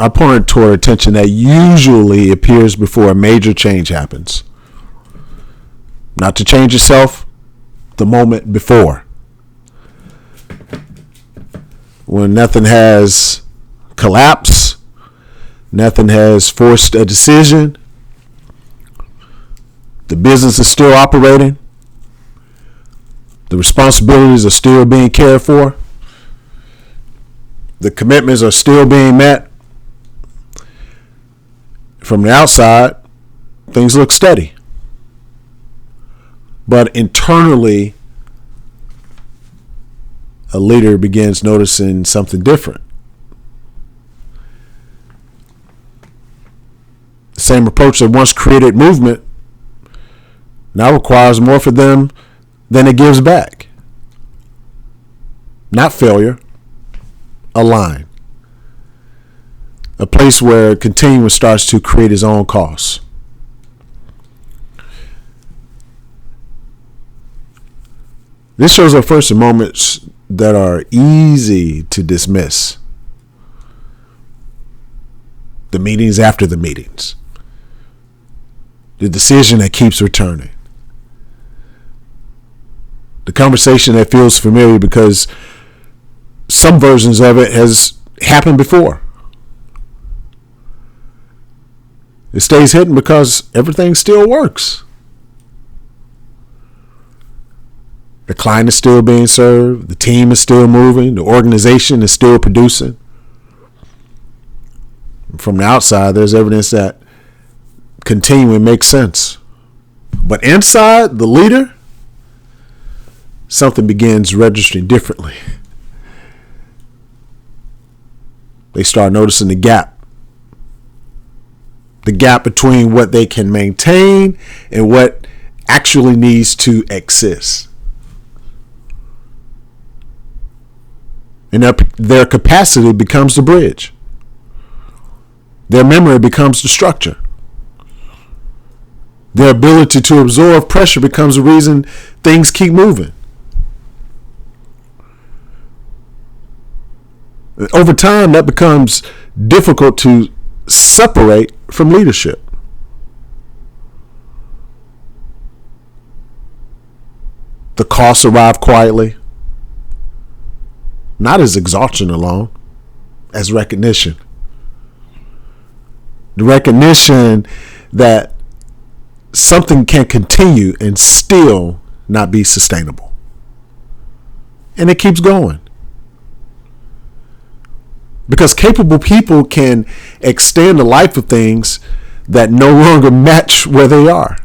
I point toward attention that usually appears before a major change happens. Not to change yourself, the moment before. When nothing has collapsed, nothing has forced a decision, the business is still operating, the responsibilities are still being cared for, the commitments are still being met. From the outside, things look steady. But internally, a leader begins noticing something different. The same approach that once created movement now requires more for them than it gives back. Not failure, a line. A place where continuum starts to create its own costs. This shows up first in moments that are easy to dismiss. The meetings after the meetings. The decision that keeps returning. The conversation that feels familiar because some versions of it has happened before. It stays hidden because everything still works. The client is still being served. The team is still moving. The organization is still producing. From the outside, there's evidence that continuing makes sense. But inside, the leader, something begins registering differently. They start noticing the gap. The gap between what they can maintain and what actually needs to exist. And their capacity becomes the bridge. Their memory becomes the structure. Their ability to absorb pressure becomes the reason things keep moving. Over time, that becomes difficult to separate from leadership. The costs arrive quietly, not as exhaustion alone, as recognition. The recognition that something can continue and still not be sustainable. And it keeps going. Because capable people can extend the life of things that no longer match where they are.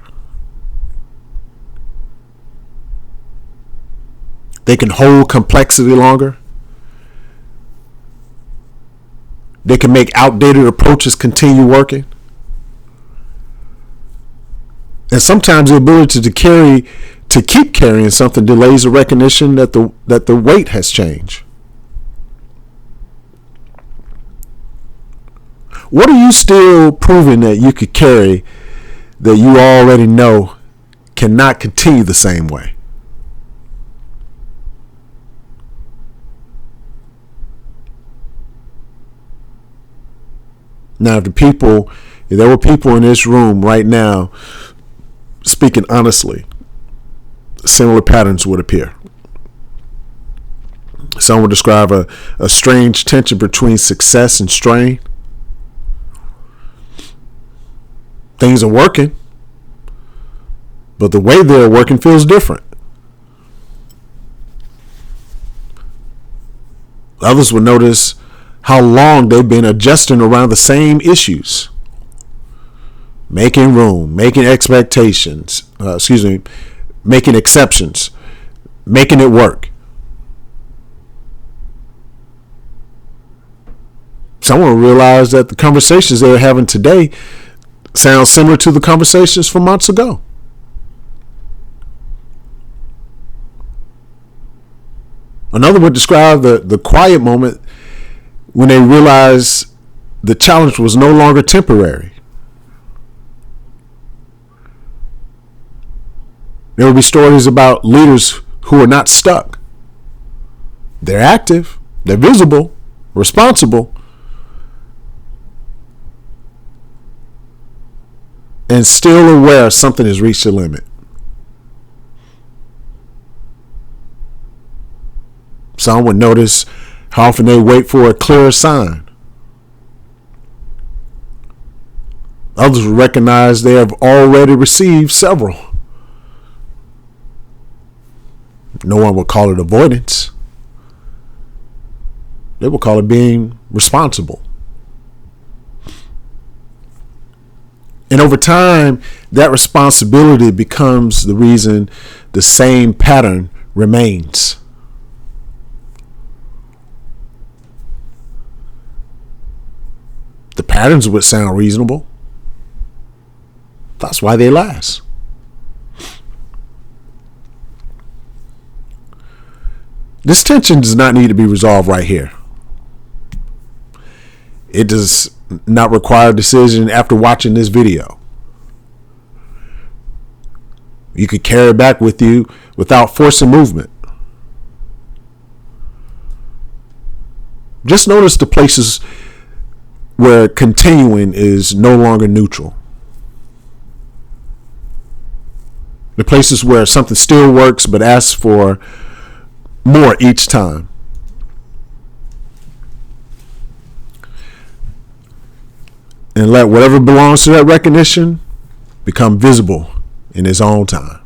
They can hold complexity longer. They can make outdated approaches continue working. And sometimes the ability to keep carrying something delays the recognition that the weight has changed. What are you still proving that you could carry that you already know cannot continue the same way? Now, if there were people in this room right now speaking honestly, similar patterns would appear. Some would describe a strange tension between success and strain. Things are working, but the way they're working feels different. Others would notice how long they've been adjusting around the same issues. Making room, making exceptions, making it work. Someone will realize that the conversations they're having today sound similar to the conversations from months ago. Another would describe the quiet moment when they realized the challenge was no longer temporary. There will be stories about leaders who are not stuck. They're active, they're visible, responsible, and still aware something has reached a limit. Some would notice how often they wait for a clearer sign. Others would recognize they have already received several. No one would call it avoidance. They would call it being responsible. And over time, that responsibility becomes the reason the same pattern remains. The patterns would sound reasonable. That's why they last. This tension does not need to be resolved right here. It does not require a decision after watching this video. You could carry it back with you without forcing movement. Just notice the places where continuing is no longer neutral. The places where something still works but asks for more each time. And let whatever belongs to that recognition become visible in its own time.